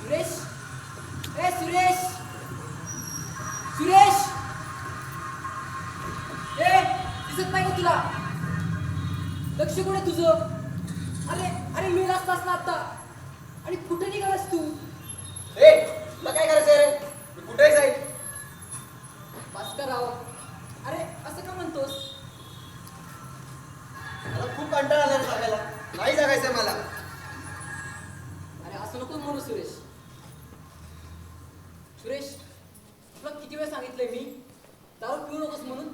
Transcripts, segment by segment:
सुरेश, ए सुरेश, सुरेश, ए दिसत नाही का तुला? लक्ष कुठे तुझं? अरे अरे मी असतास ना आता. आणि कुठे निघालास तू? ए तुला काय करायचंय रे? मी कुठेही जाईल. भास्कर राव, अरे असं का म्हणतोस? मला खूप कंटाळा आला रे जागायला. नाही जागायचंय मला. अरे असं नको म्हणू सुरेश. सुरेश, तुला किती वेळ सांगितलंय मी दारू पिऊ नकोस म्हणून,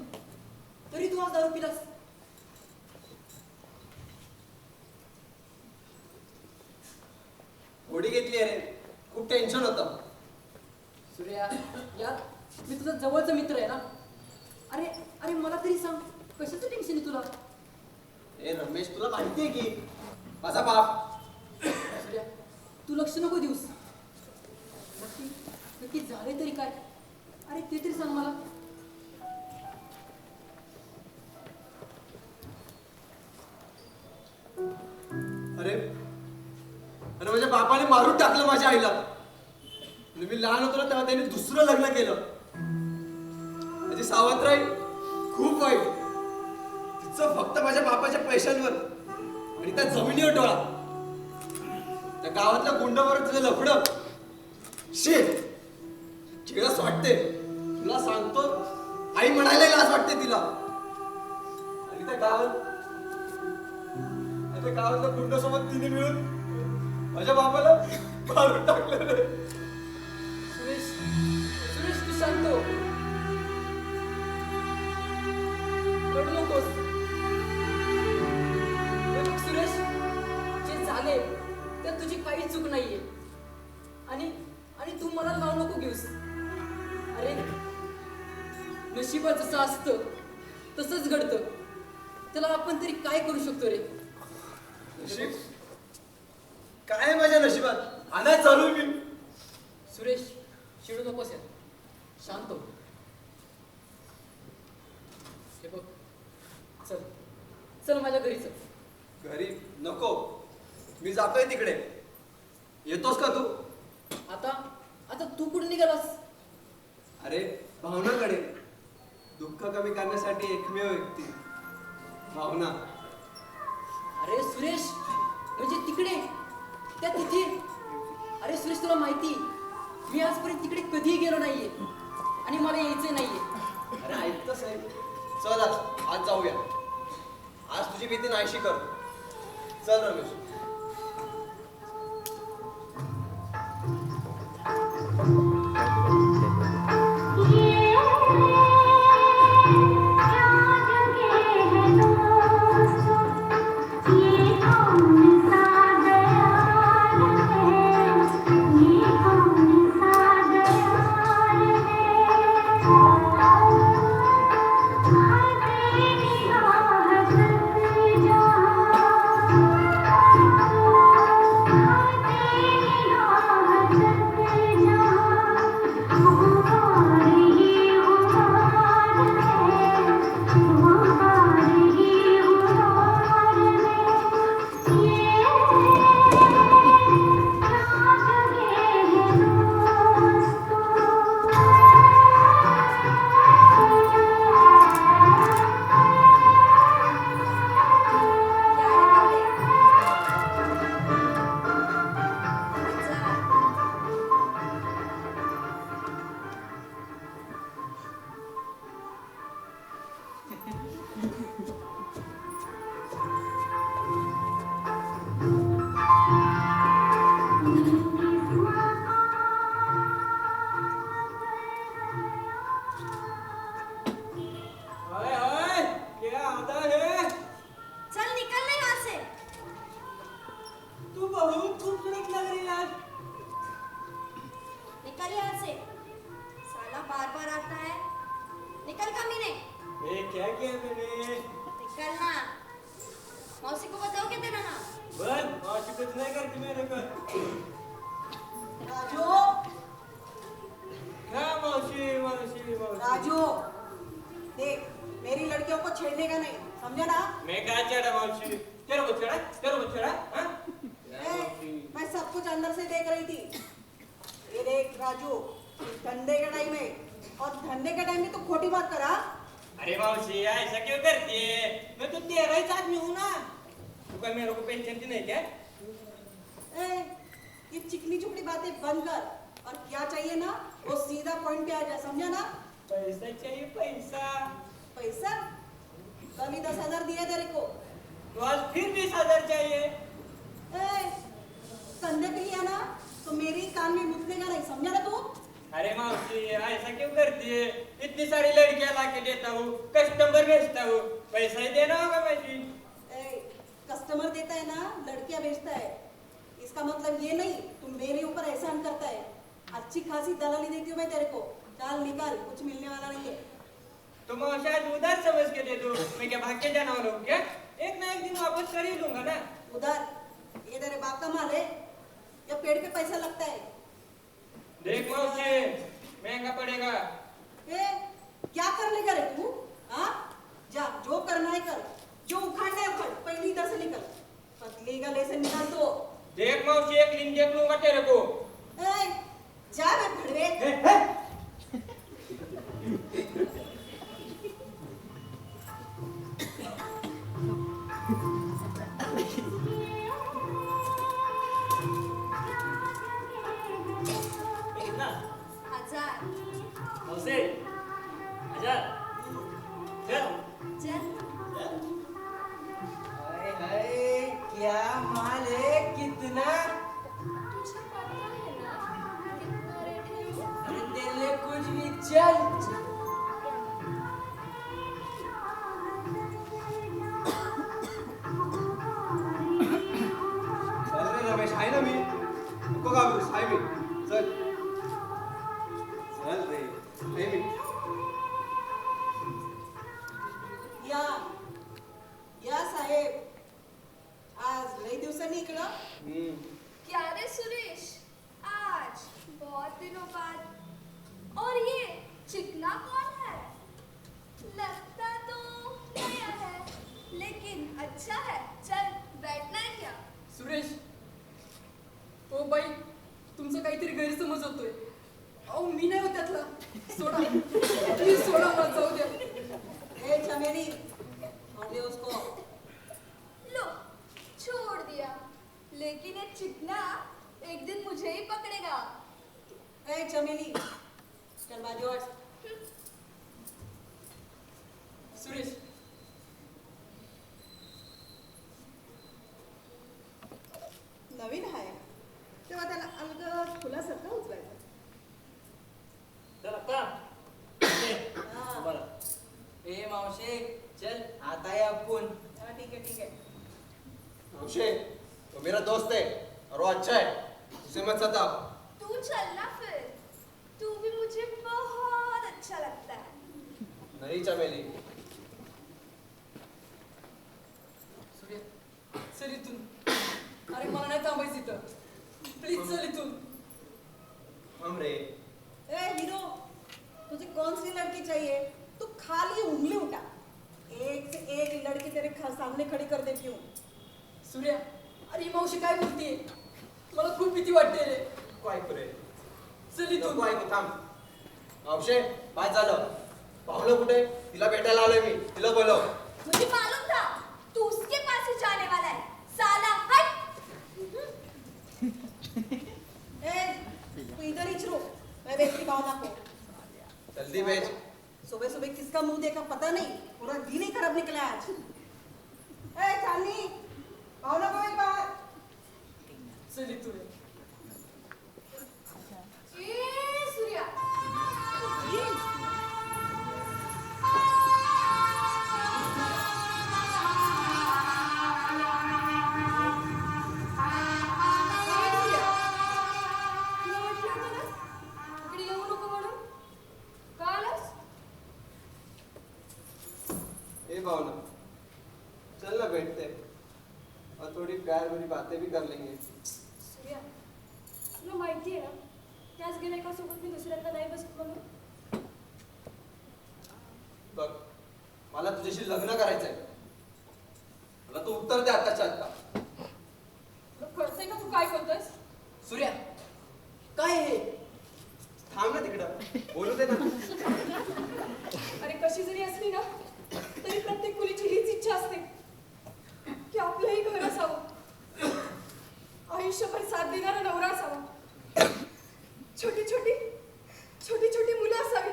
तरी तू आज दारू पिलास. होडी घेतली रे. खूप टेन्शन होतं. सूर्या, यार मी तुझा जवळचा मित्र आहे ना. अरे अरे मला तरी सांग, कशाचं टेन्शन आहे तुला? ए रमेश, तुला माहितीये की माझा बाप. सूर्या, तू लक्ष नको देऊस. नक्की नक्की झाले तरी काय? अरे ते तरी सांग मला. अरे अरे माझ्या बापाने मारून टाकलं माझ्या आईला. आणि मी लहान होतो ना तेव्हा त्यांनी दुसरं लग्न केलं. माझी सावत्राई खूप वाईट. तिचं फक्त माझ्या बापाच्या पैशांवर आणि त्या जमिनीवर डोळा. त्या गावातल्या गुंडावर तुझं लफडं. शे चिळस वाटते. तुला सांगतो, आई म्हणायला लाज वाटते तिला. आणि त्या गावातल्या गुंडासोबत तिने मिळून माझ्या बाबाला मारून टाकलं रे. सुरेश, सुरेश तू शांत हो. रडू नकोस. हे बघ सुरेश, जे झाले त्यात तुझी काही चूक नाहीये. आणि आणि तू मला नाव नको घेऊस. अरे नशीब जसं असतं तसंच घडतं. त्याला आपण तरी काय करू शकतो रे? नशीब काय आहे माझ्या नशिबात? आणाय चालू मी. सुरेश, चिडू नकोस यार. शांत हो. हे बघ, चल चल माझ्या घरी चल. घरी नको. मी जातोय तिकडे. येतोस का तू? आता आता तू कुठे निघालास? अरे भावनाकडे. दुःख कमी करण्यासाठी एकमेव व्यक्ती भावना. अरे सुरेश, म्हणजे तिकडे, त्या तिथे. अरे सुरेश, तुला माहिती मी आजपर्यंत तिकडे कधीही गेलो नाहीये आणि मला यायचं नाहीये. अरे ऐकतच आहे. चल आज जाऊया. आज तुझी भीती नाहीशी कर. चल रमेश. निकल कमीने। ये क्या किया मैंने? निकल ना। मौसी को बताओ क्या तेरा नाम? बोल, मौसी कुछ नहीं करती मेरे को। राजू क्या मौसी मौसी मौसी? राजू देख मेरी लड़कियों को छेड़ने का नहीं समझा ना। मैं क्या चढ़ा मौसी? तेरे को चढ़ा? तेरे को चढ़ा? हाँ? मैं सब कुछ अंदर से देख रही थी। ये देख राजू धंधे का टाइम है और धंधे का टाइम में तो खोटी बात करा। अरे मौसी ऐसा क्यों करती है? मैं तो तेरा ही आदमी हूँ ना। तू क्या मेरे को पहचानती नहीं क्या? ये चिकनी चुपड़ी बातें बंद कर और क्या चाहिए ना वो सीधा पॉइंट पे आ जा समझा ना। पैसा चाहिए पैसा। पैसा कल ही 10,000 दिए तेरे को। तो आज फिर 20,000 चाहिए। कंधे पे लिया ना तो मेरी कान में मुतनेगा नहीं समझा ना तू। अरे मौसी ऐसा क्यों करती है? इतनी सारी लड़कियां ला के देता हूँ, कस्टमर भेजता हूँ, पैसा ही देना होगा मौसी। कस्टमर देता है ना लड़कियां बेचता है इसका मतलब ये नहीं तुम मेरे ऊपर एहसान करता है। अच्छी खासी दलाली देती हूँ मैं तेरे को। चल निकल कुछ मिलने वाला नहीं है। तो मौसी आज उधार समझ के दे दो। मैं क्या भाग के जाना वाला हूँ क्या? एक ना एक दिन वापस कर ही लूंगा ना। उधर ये तेरे बाप का माल है या पेड़ पे पैसा लगता है। देख मौसी महंगा पड़ेगा। क्या करने का रे तू? हाँ जा जो करना है कर जो उखाड़ना है उखाड़ पहले इधर से निकल। पतली का लेसे निकाल तो। देख मौसी एक दिन देख लूंगा तेरे को। जा बे भड़वे। कितना? 1000। मौसी आजा चल। चल। हाय हाय क्या माल है कितना? तुझे पता है ना कितना रेट है ये? अरे तेरे लिए कुछ भी चल। चल रे रमेश आहे ना मी नको घाबरूस आहे मी चल चल रे आहे मी. या साहेब आज लई दिवसांनी इकडं. क्या रे सुरेश, आज बहुत दिनों बाद। और ये चिकना कौन है? लगता तो नया है लेकिन अच्छा है। चल बैठना है क्या? सुरेश ओ बाई तुमचा काहीतरी गैरसमज होतोय. अहो मी नाही हो त्यातला. सोडा प्लीज सोडा मला जाऊ द्या. चमेली छोड़ दे उसको. लो छोड़ दिया लेकिन ये चिकना एक दिन मुझे ही पकड़ेगा। चमेली चल बाजू हट. सुरेश नवीन आहे तेव्हा त्याला अलगद फुलासारखं उचलायचं. चल आता हा. बरं. ए मावशे चल आता है अपन. हा, ठीक है. अक्षय वो मेरा दोस्त है और वो अच्छा है उसे मत सता. तू चल ना फिर। तू भी मुझे बहुत अच्छा लगता है। नहीं चमेली सूर्य चल इथून. अरे मला नाही थांबायचं इथं. प्लीज चल इथून. हम रे. हीरो तुझे कौन सी लड़की चाहिए? तू खाली उंगली उठा एक से एक लड़की तेरे सामने खड़ी कर देती हूँ. सूर्या अरे ही मावशी काय बोलतीये? मला खूप भीती वाटते रे. नको ऐकू रे चल इथून. नको ऐकू थांब. अक्षय काय झालं? पाहुलं कुठे? तिला भेटायला आलोय मी. तिला बोलव. मुझे मालूम था तू उसके पास ही जाने वाला है। साला हट। तू इधर ही रुक मैं देखती भावना को. जल्दी भेज. सुबह सुबह किसका मुंह देखा पता नहीं पूरा दिन ही खराब निकला आज. चांदनी भावना को एक बार. चल इथून. ए सूर्या भावना, चल ना बैठते और थोड़ी प्यार भरी बातें भी कर लेंगे. सूर्या, तुला माहिती आहे ना त्याच गिरायकासोबत मी दुसऱ्यांदा नाही बसत म्हणून. बघ, मला तुझ्याशी लग्न करायचंय. मला तू उत्तर दे आताच्या आता. तुला कळतंय का तू काय करतोयस? सूर्या, काय हे? थांब ना तिकडं, बोलू दे ना. अरे कशी जरी असली ना तरी प्रत्येक मुलीची हीच इच्छा असते की आपलंही घर असावं, आयुष्यभर साथ देणारा नवरा असावा, छोटी छोटी छोटी छोटी मुलं असावी,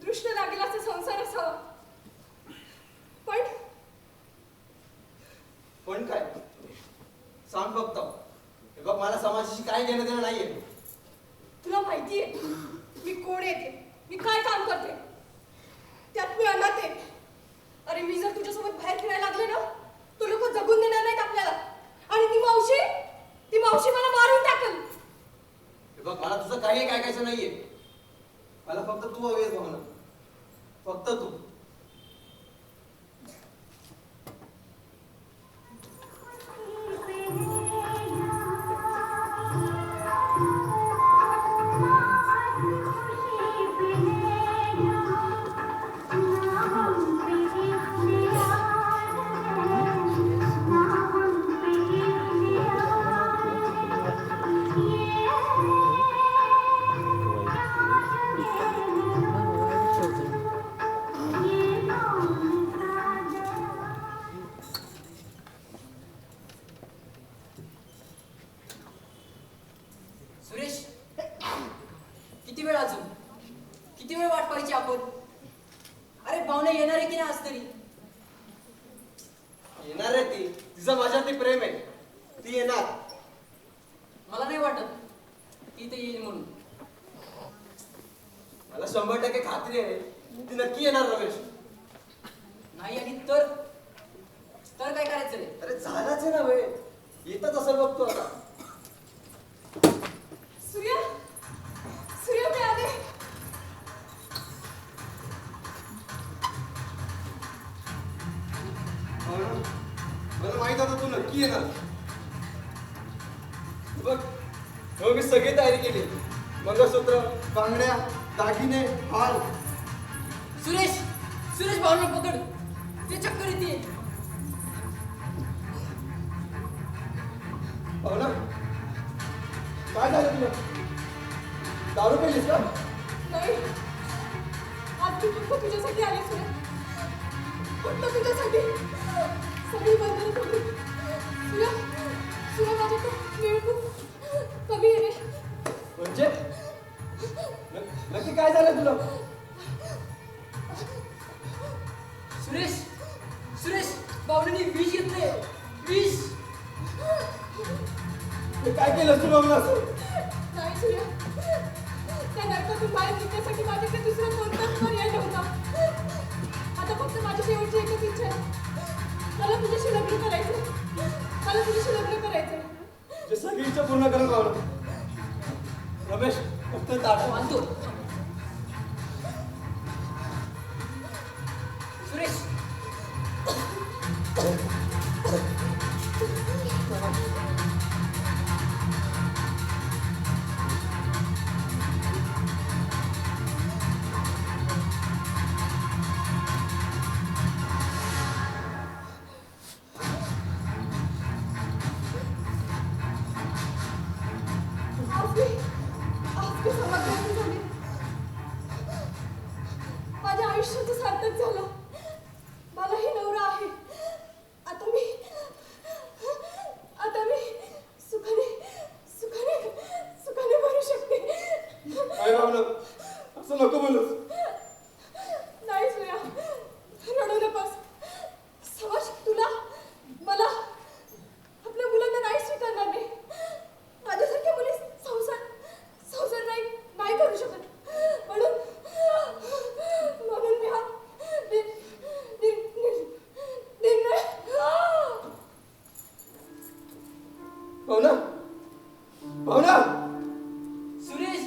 दृष्ट लागेल असा संसार असावा. पण काय सांग फक्त. हे बघ, मला समाजाशी काय घेणं देणं नाहीये. तुला माहितीये मी कोण येते, मी काय काम करते, त्यात मी अनाथ आहे. अरे मी जर तुझ्यासोबत बाहेर फिरायला लागले ना तो लोक जगून देणार नाहीत आपल्याला. आणि ती मावशी मला मारून टाकल. हे बघ, मला तुझं काही ऐकायचं नाहीये. मला फक्त तू हवी आहेस भावना, फक्त तू. सुरेश, किती वेळ अजून? किती वेळ वाट पाहायची आपण? अरे पाहुणे येणार आहे की नाही आज तरी? येणार आहे ती. तिचं माझ्यावरती प्रेम आहे, ती येणार. मला नाही वाटत ती ते येईल म्हणून. मला 100% खात्री आहे ती नक्की येणार रमेश. नाही आली तर काय करायचं रे? अरे झालाच आहे ना वेळ, येतच असेल बघतो आता. सूर्या मी आले. भावना, मला माहित होतं तू नक्की येणार. बघ, हो मी सगळी तयारी केली. मंगळसूत्र, बांगड्या, दागिने, हार. सुरेश, सुरेश भावना पकड, ते चक्कर येते. भावना, काय झालं तुला? दारू पेलीस का? नाही, आज मी फक्त तुझ्यासाठी आले सूर्या, फक्त तुझ्यासाठी. सगळी बंधनं तोडली. सूर्या माझ्याकडे वेळ खूप कमी आहे रे. म्हणजे नक्की काय झालं तुला? सुरेश, सुरेश भावनेने विष घेतले. विष. हे काय केलं तू भावना? नाही सूर्या, त्या नरकातून बाहेर निघण्यासाठी माझ्याकडे दुसरा कोणताच पर्याय नव्हता. आता फक्त माझी शेवटची एकच इच्छा आहे, मला तुझ्याशी लग्न करायचं. मला तुझ्याशी लग्न करायचं. जे सगळी इच्छा पूर्ण करा भावना. रमेश, फक्त ताट मानतो. सुरेश, आज मी समाधानी झाले. माझ्या आयुष्याचं सार्थक झालं. मलाही नवरा आहे. आता मी सुखाने सुखाने सुखाने भरू शकते. काय भावना, असं नको बोलूस. नाही सूर्या, रडू नकोस. समाज तुला, मला, आपल्या मुलांना नाही स्वीकारणार नाही. माझ्यासारख्या मुली संसार नाही करू शकत. म्हणून मी हा निर्णय. भावना, भावना. सुरेश,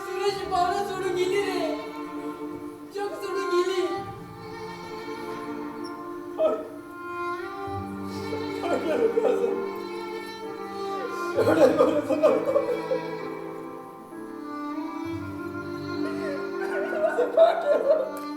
सुरेश भावना सोडून गेली रे. ड्रायव्हरचं नव्हतं. माझं पाठव.